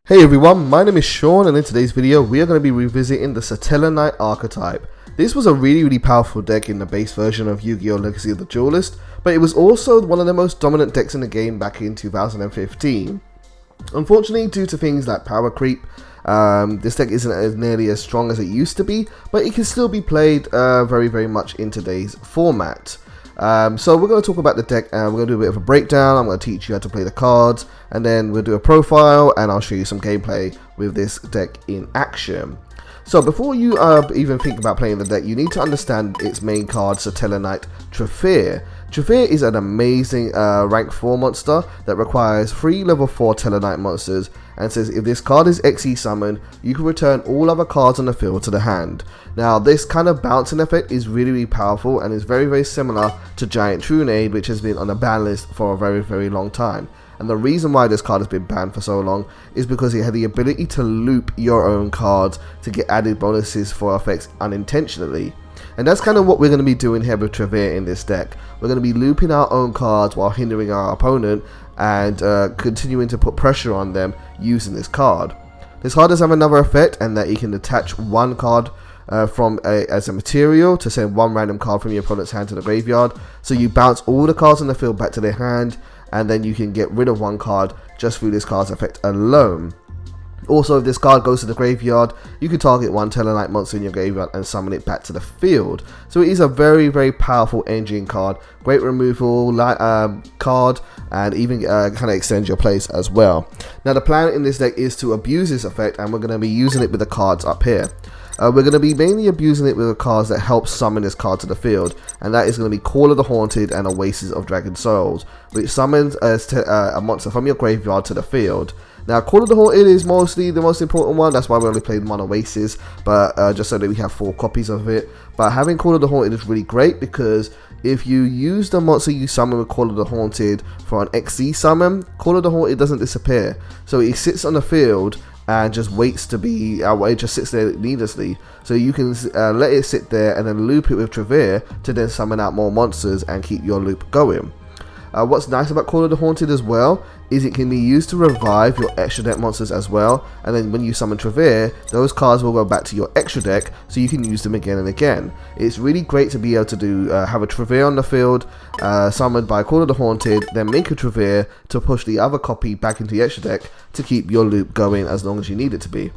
Hey everyone, my name is Sean, and in today's video we are going to be revisiting the Satellarknight archetype. This was a really powerful deck in the base version of Yu-Gi-Oh! Legacy of the Duelist, but it was also one of the most dominant decks in the game back in 2015. Unfortunately, due to things like power creep, this deck isn't as nearly as strong as it used to be, but it can still be played very much in today's format. So we're going to talk about the deck, and we're going to do a bit of a breakdown. I'm going to teach you how to play the cards, and then we'll do a profile, and I'll show you some gameplay with this deck in action. So before you even think about playing the deck, you need to understand its main card, Satellarknight Trafear. Trafear is an amazing rank 4 monster that requires 3 level 4 Tellarknight monsters, and says if this card is XE summoned, you can return all other cards on the field to the hand. Now this kind of bouncing effect is really powerful and is very similar to Giant Trunade, which has been on the ban list for a very long time. And the reason why this card has been banned for so long is because it had the ability to loop your own cards to get added bonuses for effects unintentionally. And that's kind of what we're going to be doing here with Trafear in this deck. We're going to be looping our own cards while hindering our opponent and continuing to put pressure on them using this card. This card does have another effect, and that you can attach one card as a material to send one random card from your opponent's hand to the graveyard. So you bounce all the cards on the field back to their hand, and then you can get rid of one card just through this card's effect alone. Also, if this card goes to the graveyard, you can target one Tellarknight monster in your graveyard and summon it back to the field. So it is a very powerful engine card, great removal card, and even kind of extends your plays as well. Now the plan in this deck is to abuse this effect, and we're going to be using it with the cards up here. We're going to be mainly abusing it with the cards that help summon this card to the field, and that is going to be Call of the Haunted and Oasis of Dragon Souls, which summons a monster from your graveyard to the field. Now Call of the Haunted is mostly the most important one, that's why we only played one Oasis, but just so that we have 4 copies of it. But having Call of the Haunted is really great, because if you use the monster you summon with Call of the Haunted for an XZ summon, Call of the Haunted doesn't disappear, so it sits on the field and just waits to be, it just sits there needlessly. So you can let it sit there and then loop it with Trafear to then summon out more monsters and keep your loop going. What's nice about Call of the Haunted as well is it can be used to revive your extra deck monsters as well, and then when you summon Trafear, those cards will go back to your extra deck so you can use them again and again. It's really great to be able to do have a Trafear on the field, summoned by Call of the Haunted, then make a Trafear to push the other copy back into the extra deck to keep your loop going as long as you need it to be.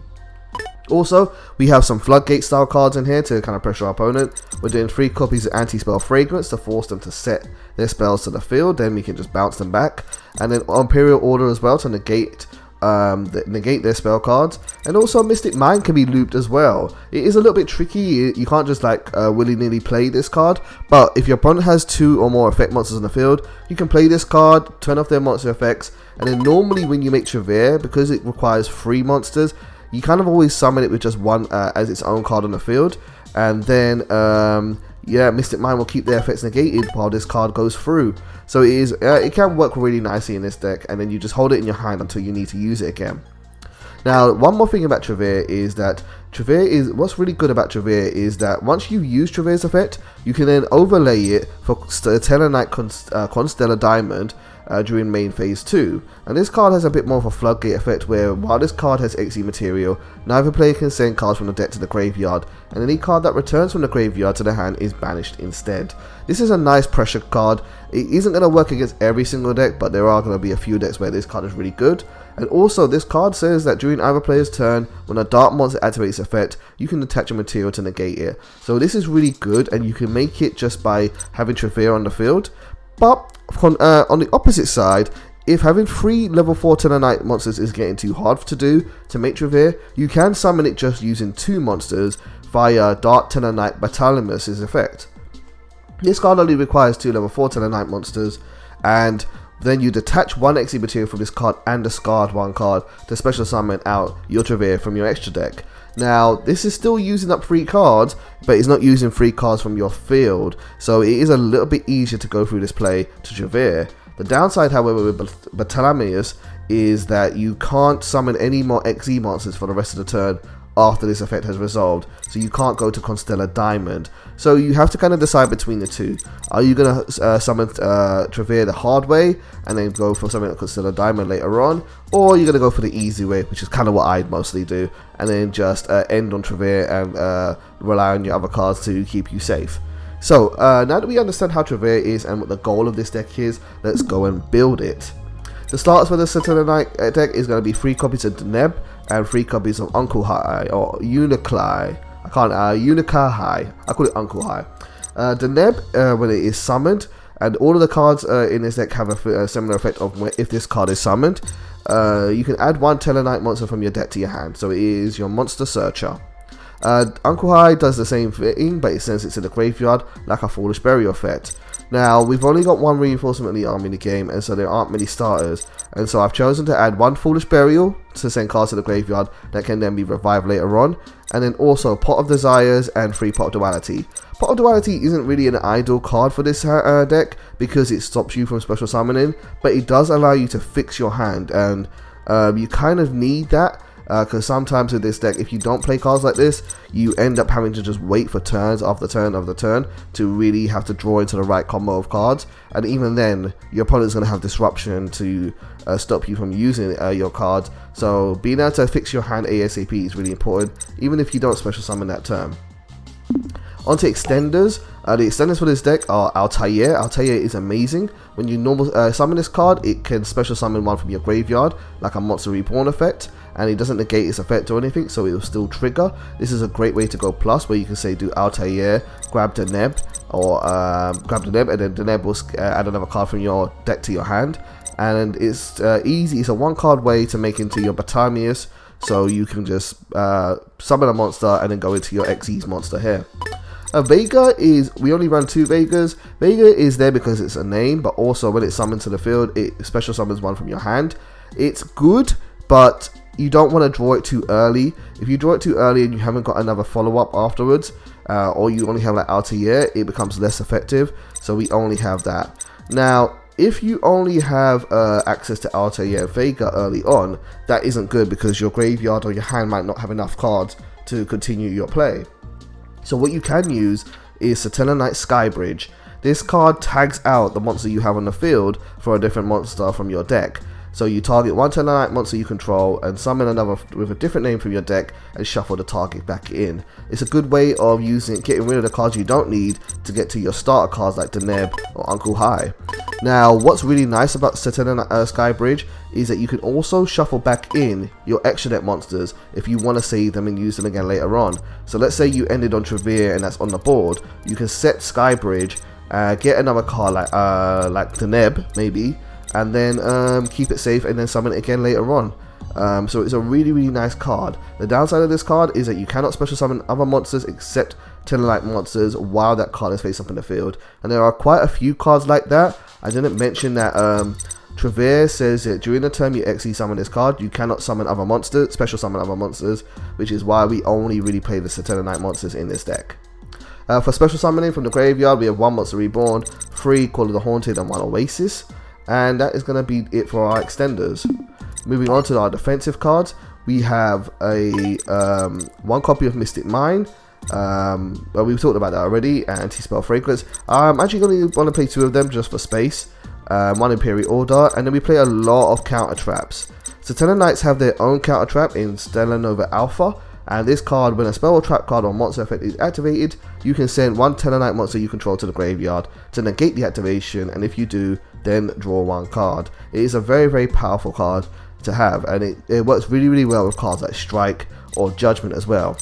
Also, we have some Floodgate style cards in here to kind of pressure our opponent. We're doing 3 copies of Anti-Spell Fragrance to force them to set their spells to the field, then we can just bounce them back. And then Imperial Order as well to negate their spell cards. And also Mystic Mind can be looped as well. It is a little bit tricky, you can't just like willy-nilly play this card, but if your opponent has 2 or more effect monsters on the field, you can play this card, turn off their monster effects, and then normally when you make Trafear, because it requires 3 monsters, you kind of always summon it with just one as its own card on the field, and then Mystic Mind will keep their effects negated while this card goes through. So it can work really nicely in this deck, and then you just hold it in your hand until you need to use it again. Now, one more thing about Trafear is that what's really good about Trafear is that once you use Trafear's effect, you can then overlay it for Tellarknight Constellar Diamond during main phase 2. And this card has a bit more of a Floodgate effect, where while this card has XE material, neither player can send cards from the deck to the graveyard, and any card that returns from the graveyard to the hand is banished instead. This is a nice pressure card. It isn't going to work against every single deck, but there are going to be a few decks where this card is really good. And also this card says that during either player's turn, when a dark monster activates effect, you can attach a material to negate it. So this is really good, and you can make it just by having Trafear on the field. But on the opposite side, if having 3 level 4 Tellarknight monsters is getting too hard to do to make Trafear, you can summon it just using 2 monsters via Dark Tellarknight Battalimus' effect. This card only requires 2 level 4 Tellarknight monsters, and then you detach 1 XE material from this card and discard 1 card to special summon out your Trafear from your extra deck. Now, this is still using up 3 cards, but it's not using 3 cards from your field, so it is a little bit easier to go through this play to Trafear. The downside, however, with Battalimus is that you can't summon any more XE monsters for the rest of the turn after this effect has resolved, so you can't go to Constellar Diamond. So you have to kind of decide between the two. Are you going to summon Trevere the hard way and then go for something like Constellar Diamond later on, or you're going to go for the easy way, which is kind of what I'd mostly do, and then just end on Trevere and rely on your other cards to keep you safe. So now that we understand how Trevere is and what the goal of this deck is, let's go and build it. The starters for the Satellarknight deck is going to be 3 copies of Deneb and 3 copies of Uncle High or Unicly. Unica High. I call it Uncle High. Deneb, when it is summoned, and all of the cards in this deck have a similar effect of if this card is summoned, you can add 1 Tellarknight monster from your deck to your hand. So it is your monster searcher. Uncle High does the same thing, but it sends it to the graveyard like a Foolish Burial effect. Now, we've only got 1 reinforcement in the army in the game, and so there aren't many starters, and so I've chosen to add 1 Foolish Burial to send cards to the graveyard that can then be revived later on, and then also Pot of Desires and 3 Pot of Duality. Pot of Duality isn't really an ideal card for this deck because it stops you from special summoning, but it does allow you to fix your hand, and you kind of need that. Because sometimes with this deck, if you don't play cards like this, you end up having to just wait for turns after turn after turn to really have to draw into the right combo of cards, and even then your opponent's going to have disruption to stop you from using your cards. So being able to fix your hand ASAP is really important, even if you don't special summon that turn. Onto extenders. The extenders for this deck are Altair. Altair is amazing. When you normal summon this card, it can special summon 1 from your graveyard, like a Monster Reborn effect, and it doesn't negate its effect or anything, so it will still trigger. This is a great way to go plus, where you can say do Altair, grab Deneb, or grab Deneb, and then Deneb will add another card from your deck to your hand. And it's easy. It's a 1-card way to make into your Batamius, so you can just summon a monster and then go into your Xyz monster here. Vega is, we only run 2 Vegas. Vega is there because it's a name, but also when it's summoned to the field, it special summons 1 from your hand. It's good, but you don't want to draw it too early. If you draw it too early and you haven't got another follow-up afterwards, or you only have like Altair, it becomes less effective, so we only have that. Now, if you only have access to Altair and Vega early on, that isn't good because your graveyard or your hand might not have enough cards to continue your play. So what you can use is Satellarknight Skybridge. This card tags out the monster you have on the field for a different monster from your deck. So you target 1 Tellarknight monster you control and summon another with a different name from your deck and shuffle the target back in. It's a good way of getting rid of the cards you don't need to get to your starter cards like Deneb or Uncle High. Now, what's really nice about Satellarknight Skybridge is that you can also shuffle back in your extra deck monsters if you want to save them and use them again later on. So let's say you ended on Trevere and that's on the board, you can set Skybridge, get another card like Deneb maybe, and then keep it safe and then summon it again later on. So it's a really nice card. The downside of this card is that you cannot special summon other monsters except Tellarknight monsters while that card is face up in the field, and there are quite a few cards like that. I didn't mention that Trevere says that during the turn you Xyz summon this card, you cannot summon other monsters, special summon other monsters, which is why we only really play the Satellarknight monsters in this deck. For special summoning from the graveyard, we have 1 Monster Reborn, 3 Call of the Haunted, and 1 Oasis. And that is going to be it for our extenders. Moving on to our defensive cards, we have a 1 copy of Mystic Mine. Well, we've talked about that already. Anti-Spell Fragrance. I'm actually going to want to play 2 of them just for space. 1 Imperial Order, and then we play a lot of counter traps. Satellarknights have their own counter trap in Stellar Nova Alpha. And this card, when a spell or trap card or monster effect is activated, you can send 1 Tellarknight monster you control to the graveyard to negate the activation, and if you do, then draw 1 card. It is a very powerful card to have, and it works really well with cards like Strike or Judgment as well.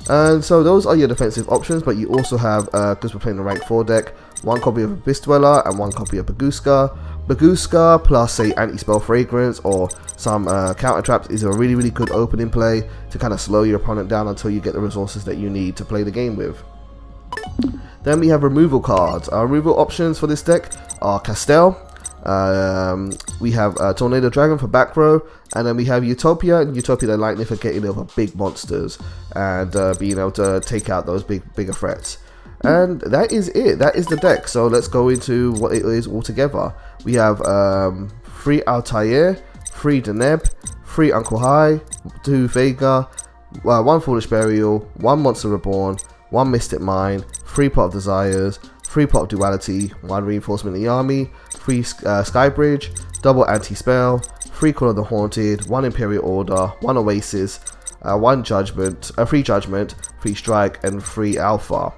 And so those are your defensive options, but you also have, because we're playing the rank 4 deck, 1 copy of Abyss Dweller and 1 copy of Baguska. Baguska plus say Anti-Spell Fragrance or some counter traps is a really good opening play to kind of slow your opponent down until you get the resources that you need to play the game with. Then we have removal cards. Our removal options for this deck are Castell. We have Tornado Dragon for back row, and then we have Utopia and Utopia the Lightning for getting over big monsters and being able to take out those bigger threats. And that is it. That is the deck. So let's go into what it is altogether. We have 3 Altair, 3 Deneb, 3 Uncle High, 2 Vega, 1 Foolish Burial, 1 Monster Reborn, 1 Mystic Mine, 3 Pot of Desires, 3 Pot of Duality, 1 Reinforcement in the Army, 3 Skybridge, double Anti-Spell, 3 Call of the Haunted, 1 Imperial Order, 1 Oasis, 1 Judgment, 3 Judgment, 3 Strike, and 3 Alpha.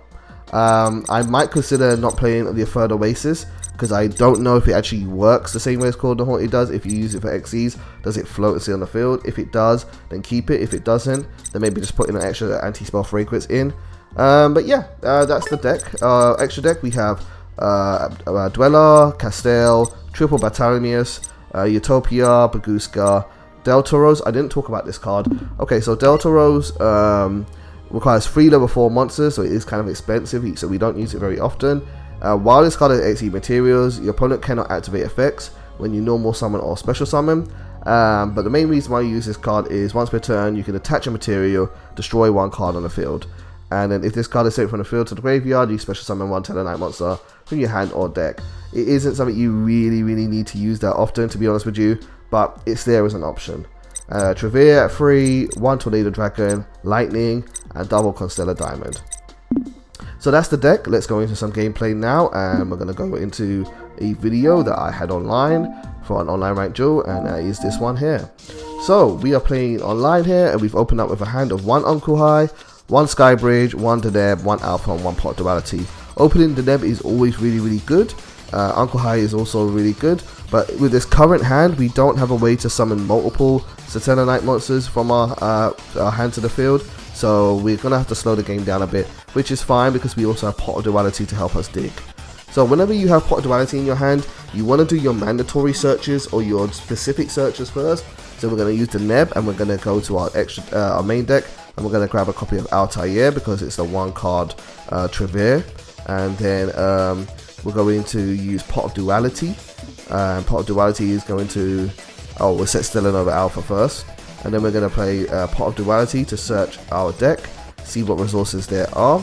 I might consider not playing the third Oasis, because I don't know if it actually works the same way as Call of the Haunted does. If you use it for XEs, does it float and stay on the field? If it does, then keep it. If it doesn't, then maybe just put in an extra anti-spell fragrance in. But yeah, that's the deck. Extra deck, we have Dweller, Castell, Triple Batalonius, Utopia, Baguska, Delta Rose. I didn't talk about this card. Okay, so Delta Rose requires 3 level 4 monsters, so it is kind of expensive, so we don't use it very often. While this card has XE materials, your opponent cannot activate effects when you normal summon or special summon. But the main reason why you use this card is once per turn you can attach a material, destroy 1 card on the field. And then if this card is sent from the field to the graveyard, you special summon 1 Satellarknight monster from your hand or deck. It isn't something you really need to use that often, to be honest with you, but it's there as an option. Trevere at 3, 1 Tornado Dragon, Lightning, and double Constellar Diamond. So that's the deck. Let's go into some gameplay now, and we're going to go into a video that I had online for an online ranked duel, and that is this one here. So we are playing online here, and we've opened up with a hand of 1 Uncle High, 1 Skybridge, 1 Deneb, 1 Alpha, and 1 Pot Duality. Opening Deneb is always really good. Uncle High is also really good, but with this current hand, we don't have a way to summon multiple Satellarknight monsters from our hand to the field. So we're going to have to slow the game down a bit, which is fine because we also have Pot of Duality to help us dig. So whenever you have Pot of Duality in your hand, you want to do your mandatory searches or your specific searches first. So we're going to use the Neb, and we're going to go to our main deck, and we're going to grab a copy of Altair because it's the 1 card Trevere. And then we're going to use Pot of Duality. Pot of Duality is going to... Oh, we'll set Stellanova Alpha first. And then we're going to play Pot of Duality to search our deck, see what resources there are.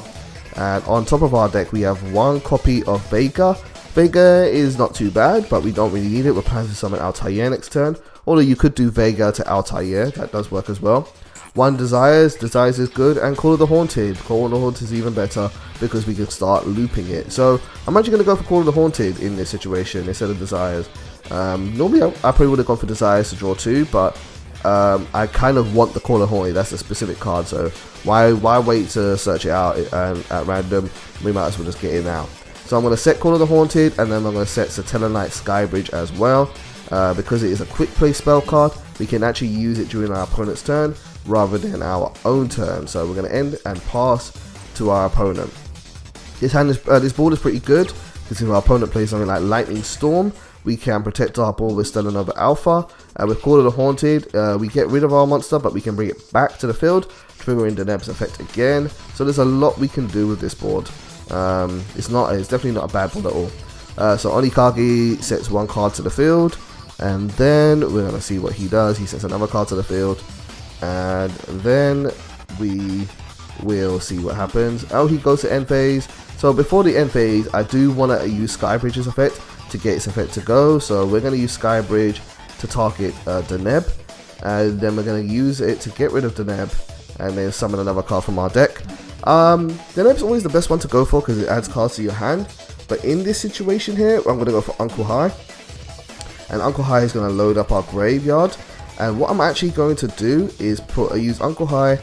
And on top of our deck, we have 1 copy of Vega. Vega is not too bad, but we don't really need it. We're planning to summon Altair next turn. Although you could do Vega to Altair, that does work as well. 1 Desires is good, and Call of the Haunted. Call of the Haunted is even better because we can start looping it. So I'm actually going to go for Call of the Haunted in this situation instead of Desires. Normally I probably would have gone for Desires to draw 2, but I kind of want the Call of Haunted. That's a specific card, so why wait to search it out at random? We might as well just get it now. So I'm going to set Call of the Haunted, and then I'm going to set Satellarknight Skybridge as well. Because it is a quick play spell card, we can actually use it during our opponent's turn rather than our own turn. So we're going to end and pass to our opponent. This board is pretty good because if our opponent plays something like Lightning Storm, we can protect our board with Stellanova Alpha. With Call of the Haunted, we get rid of our monster, but we can bring it back to the field, triggering Deneb's effect again. So there's a lot we can do with this board. It's definitely not a bad board at all. So Onikage sets 1 card to the field, and then we're going to see what he does. He sets another card to the field, and then we will see what happens. Oh, he goes to end phase. So before the end phase, I do want to use Skybridge's effect to get its effect to go. So we're going to use Skybridge to target Deneb, and then we're going to use it to get rid of Deneb, and then summon another card from our deck. Deneb's always the best one to go for because it adds cards to your hand, but in this situation here, I'm going to go for Uncle High, and Uncle High is going to load up our graveyard. And what I'm actually going to do is use Uncle High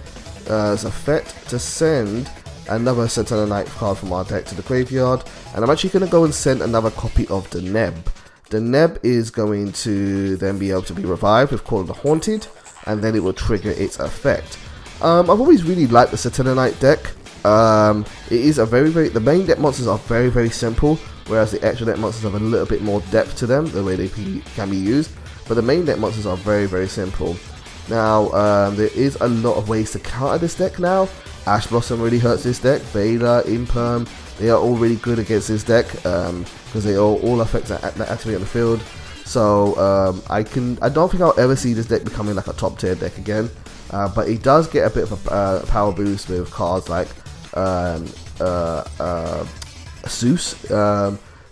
as effect to send another Satellarknight card from our deck to the graveyard, and I'm actually going to go and send another copy of Deneb. Deneb is going to then be able to be revived with Call of the Haunted, and then it will trigger its effect. I've always really liked the Satellarknight deck. It is the main deck monsters are very simple, whereas the extra deck monsters have a little bit more depth to them, the way they can be used. But the main deck monsters are very simple. Now, there is a lot of ways to counter this deck now. Ash Blossom really hurts this deck. Vader, Imperm, they are all really good against this deck because they all affect that activate on the field. So I don't think I'll ever see this deck becoming like a top tier deck again. But it does get a bit of a power boost with cards like Zeus.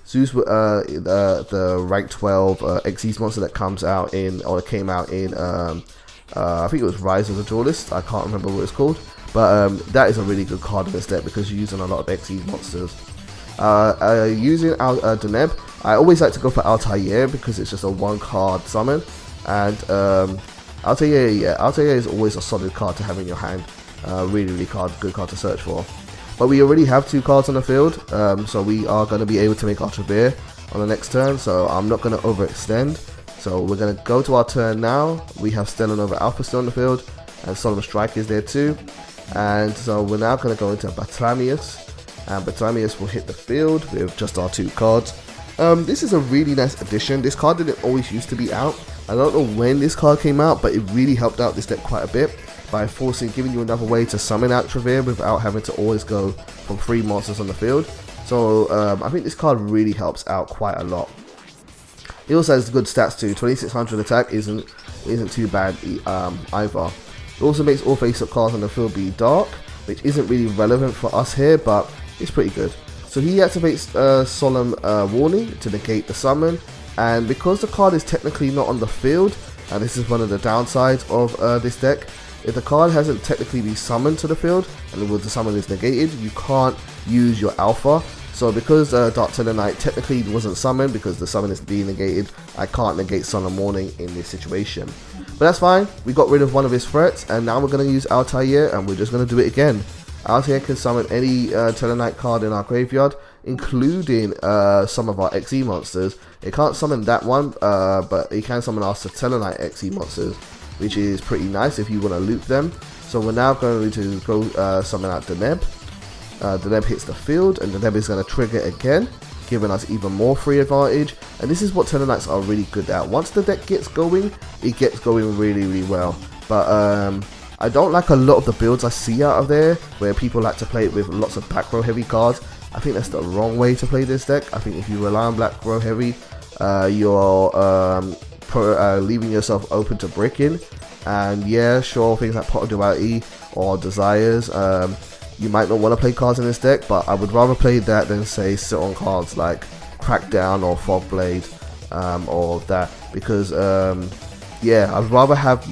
Zeus, the rank 12 Xyz monster that came out in I think it was Rise of the Duelist, I can't remember what it's called, but that is a really good card in this deck because you're using a lot of XE monsters. Using Deneb, I always like to go for Altair because it's just a 1-card summon, and Altair is always a solid card to have in your hand. Really good card to search for. But we already have 2 cards on the field, so we are going to be able to make our Trevere on the next turn, so I'm not going to overextend. So we're going to go to our turn now. We have Stellanova Alpha still on the field, and Solemn Strike is there too. And so we're now going to go into Batramius, and Batramius will hit the field with just our 2 cards. This is a really nice addition. This card didn't always used to be out. I don't know when this card came out, but it really helped out this deck quite a bit by giving you another way to summon out Trevere without having to always go from 3 monsters on the field. So I think this card really helps out quite a lot. It also has good stats too. 2600 attack isn't too bad either. It also makes all face-up cards on the field be dark, which isn't really relevant for us here, but it's pretty good. So he activates Solemn Warning to negate the summon, and because the card is technically not on the field, and this is one of the downsides of this deck, if the card hasn't technically been summoned to the field and the summon is negated, you can't use your alpha. So because Dark-Tellarknight technically wasn't summoned because the summon is being negated, I can't negate Solemn Warning in this situation. But that's fine, we got rid of one of his threats, and now we're going to use Altair, and we're just going to do it again. Altair can summon any Tellarknight card in our graveyard, including some of our XE monsters. It can't summon that one, but it can summon our Satellarknight XE monsters, which is pretty nice if you want to loop them. So we're now going to go summon out Deneb. Deneb hits the field, and Deneb is going to trigger again, giving us even more free advantage. And this is what Tellarknights are really good at. Once the deck gets going, it gets going really well. But I don't like a lot of the builds I see out of there, where people like to play it with lots of back row heavy cards. I think that's the wrong way to play this deck. I think if you rely on back row heavy, you're leaving yourself open to bricking. And yeah, sure, things like Pot of Duality or Desires, you might not want to play cards in this deck, but I would rather play that than say sit on cards like Crackdown or Fogblade or that, because yeah, I'd rather have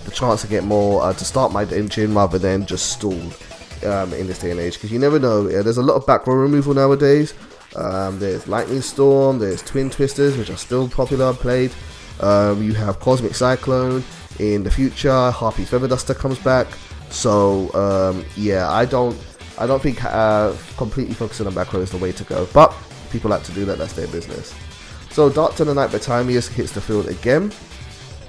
the chance to get more to start my engine rather than just stalled in this day and age, because you never know. There's a lot of back row removal nowadays. There's Lightning Storm, there's Twin Twisters, which are still popular played. You have Cosmic Cyclone in the future. Harpy's Feather Duster comes back. So yeah, I don't think completely focusing on back row is the way to go, but people like to do that, that's their business. So Dark-Tellarknight Batramius hits the field again,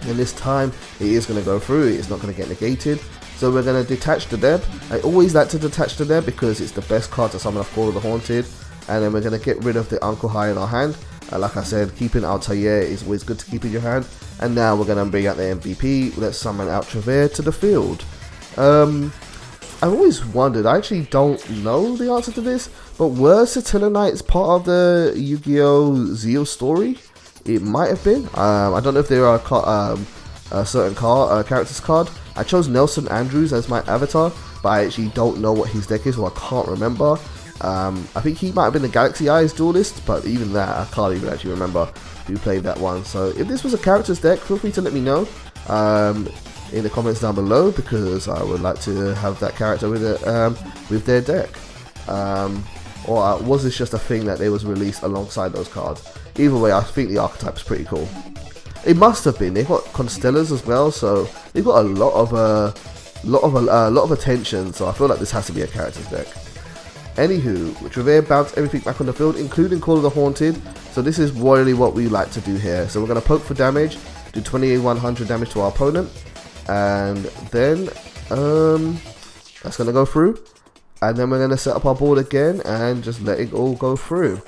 and this time it is going to go through. It's not going to get negated. So we're going to detach the Deb. I always like to detach the Deb because it's the best card to summon off Call of the Haunted. And then we're going to get rid of the Uncle High in our hand. Like I said, keeping Altair is always good to keep in your hand. And now we're going to bring out the MVP. Let's summon out Trevere to the field. I've always wondered, I actually don't know the answer to this, but were Satellarknights part of the Yu-Gi-Oh! Zeal story? It might have been. I don't know if there are a certain character's card. I chose Nelson Andrews as my avatar, but I actually don't know what his deck is, or I can't remember. I think he might have been the Galaxy Eyes Duelist, but even that, I can't even actually remember who played that one. So if this was a character's deck, feel free to let me know in the comments down below, because I would like to have that character with their deck. Or was this just a thing that they was released alongside those cards? Either way, I think the archetype is pretty cool. It must have been. They've got Constellas as well, so they've got a lot of attention. So I feel like this has to be a character's deck. Anywho, Trevere bounced everything back on the field, including Call of the Haunted. So this is royally what we like to do here. So we're going to poke for damage, do 2100 damage to our opponent, and then that's going to go through. And then we're going to set up our board again and just let it all go through.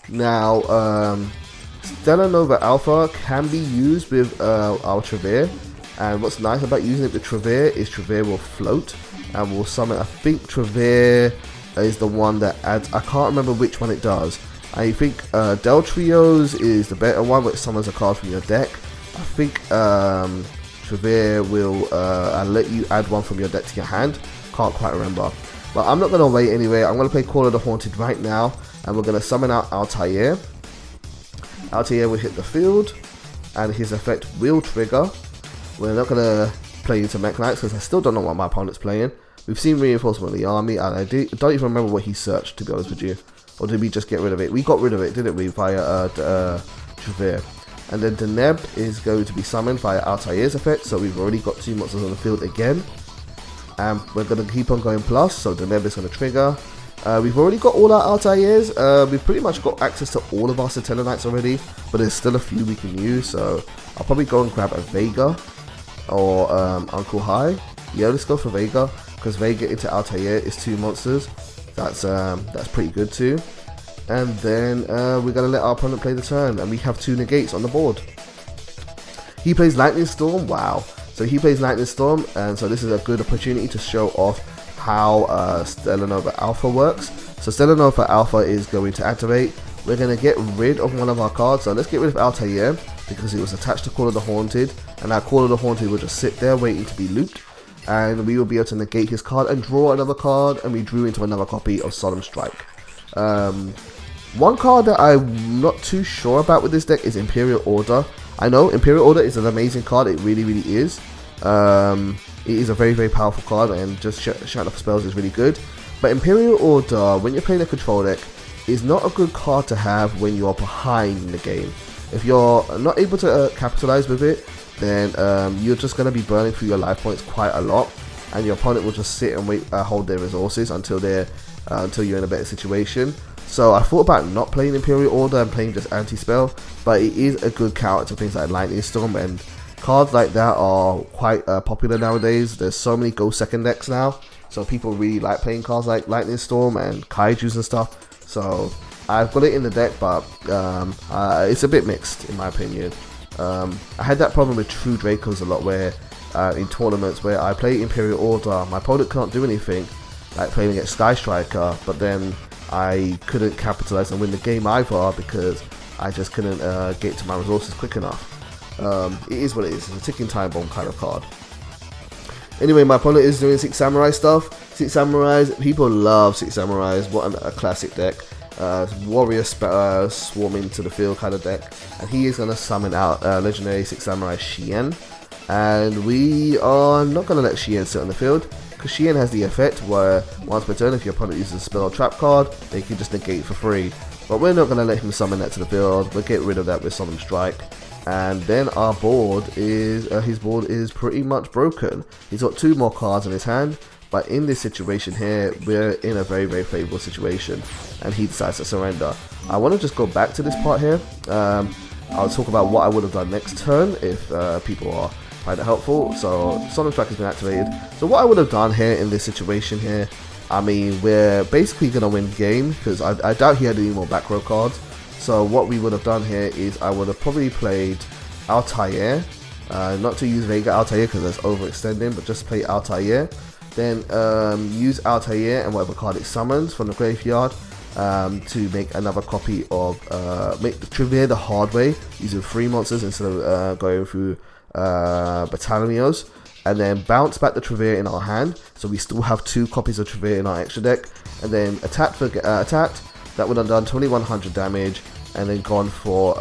Now, Stellar Nova Alpha can be used with our Trevere, and what's nice about using it with Trevere is Trevere will float and will summon. I think Trevere is the one that adds, I can't remember which one it does. I think Del Trios is the better one, which summons a card from your deck. I think Trevere will let you add one from your deck to your hand. Can't quite remember. But I'm not going to wait anyway. I'm going to play Call of the Haunted right now, and we're going to summon out Altair. Altair will hit the field, and his effect will trigger. We're not going to play into Mech Knights because I still don't know what my opponent's playing. We've seen Reinforcement of the Army, and I don't even remember what he searched, to be honest with you. Or did we just get rid of it? We got rid of it, didn't we, via Trevere. And then Deneb is going to be summoned via Altair's effect, so we've already got 2 monsters on the field again. And we're going to keep on going plus, so Deneb is going to trigger. We've already got all our Altairs. We've pretty much got access to all of our Satellarknights already, but there's still a few we can use, so I'll probably go and grab a Vega or Uncle High. Yeah, let's go for Vega, because Vega into Altair is 2 monsters. That's pretty good too. And then we're going to let our opponent play the turn, and we have 2 negates on the board. He plays Lightning Storm. Wow. So he plays Lightning Storm, and so this is a good opportunity to show off how Stellar Nova Alpha works. So Stellar Nova Alpha is going to activate. We're going to get rid of one of our cards. So let's get rid of Altair, because it was attached to Call of the Haunted, and our Call of the Haunted will just sit there waiting to be looped. And we will be able to negate his card and draw another card, and we drew into another copy of Solemn Strike. One card that I'm not too sure about with this deck is Imperial Order. I know Imperial Order is an amazing card, it really is. It is a very powerful card, and just shutting off spells is really good. But Imperial Order, when you're playing a control deck, is not a good card to have when you're behind in the game. If you're not able to capitalize with it, then you're just going to be burning through your life points quite a lot, and your opponent will just sit and wait, hold their resources until you're in a better situation. So I thought about not playing Imperial Order and playing just anti-spell, but it is a good counter to things like Lightning Storm, and cards like that are quite popular nowadays. There's so many Go Second decks now, so people really like playing cards like Lightning Storm and Kaijus and stuff. So I've got it in the deck, but it's a bit mixed in my opinion. I had that problem with True Dracos a lot, where in tournaments where I play Imperial Order, my opponent can't do anything, like playing against Sky Striker, but then I couldn't capitalize and win the game either because I just couldn't get to my resources quick enough. It is what it is. It's a ticking time bomb kind of card. Anyway, my opponent is doing 6 Samurai stuff. 6 Samurais, people love 6 Samurais. What a classic deck. Warrior swarm into the field kind of deck, and he is going to summon out legendary 6 Samurai Shien, and we are not going to let Shien sit on the field, because Shien has the effect where once per turn, if your opponent uses a spell or trap card, they can just negate for free. But we're not going to let him summon that to the field. We'll get rid of that with Solemn Strike. And then our board is, his board is pretty much broken. He's got 2 more cards in his hand, but in this situation here, we're in a very favorable situation, and he decides to surrender. I want to just go back to this part here. I'll talk about what I would have done next turn if people are find it helpful. So Solemn Strike has been activated. So what I would have done here in this situation here, I mean, we're basically going to win the game, because I doubt he had any more back row cards. So what we would have done here is I would have probably played Altair, not to use Vega Altair because that's overextending, but just play Altair. Then use Altair and whatever card it summons from the graveyard to make another copy of make the Trevere the hard way, using 3 monsters instead of going through Battalions, and then bounce back the Trevere in our hand, so we still have 2 copies of Trevere in our extra deck, and then attacked. That would have done 2100 damage, and then gone for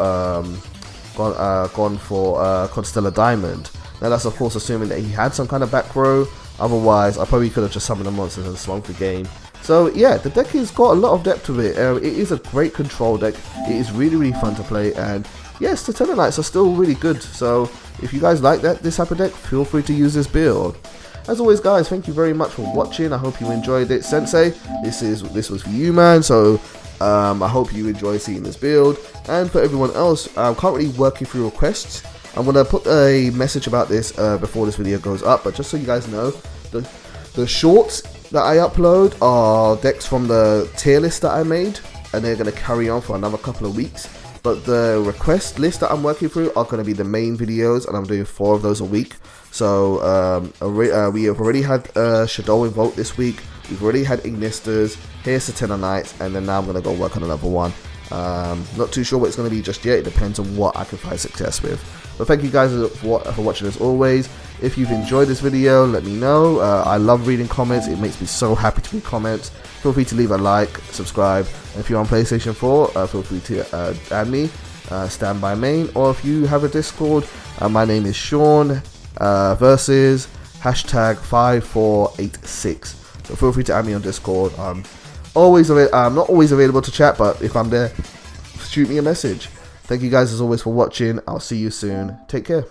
Constellar Diamond. Now that's of course assuming that he had some kind of back row. Otherwise, I probably could have just summoned the monsters and swung the game. So yeah, the deck has got a lot of depth to it. It is a great control deck. It is really fun to play, and yes, the Satellarknights are still really good. So if you guys like this type of deck, feel free to use this build. As always, guys, thank you very much for watching. I hope you enjoyed it. Sensei, this was for you, man. So I hope you enjoy seeing this build. And for everyone else, I'm currently working through requests. I'm going to put a message about this before this video goes up, but just so you guys know, the shorts that I upload are decks from the tier list that I made, and they're going to carry on for another couple of weeks. But the request list that I'm working through are going to be the main videos, and I'm doing 4 of those a week. So we have already had Shadow Invoke this week. We've already had Ignistas. Here's Satellarknights, and then now I'm going to go work on another one. Not too sure what it's going to be just yet. It depends on what I can find success with. But thank you guys for watching as always. If you've enjoyed this video, let me know. I love reading comments. It makes me so happy to read comments. Feel free to leave a like, subscribe. And if you're on PlayStation 4, feel free to add me, Standby Main. Or if you have a Discord, my name is Sean, versus hashtag 5486. So feel free to add me on Discord. I'm not always available to chat, but if I'm there, shoot me a message. Thank you guys as always for watching. I'll see you soon. Take care.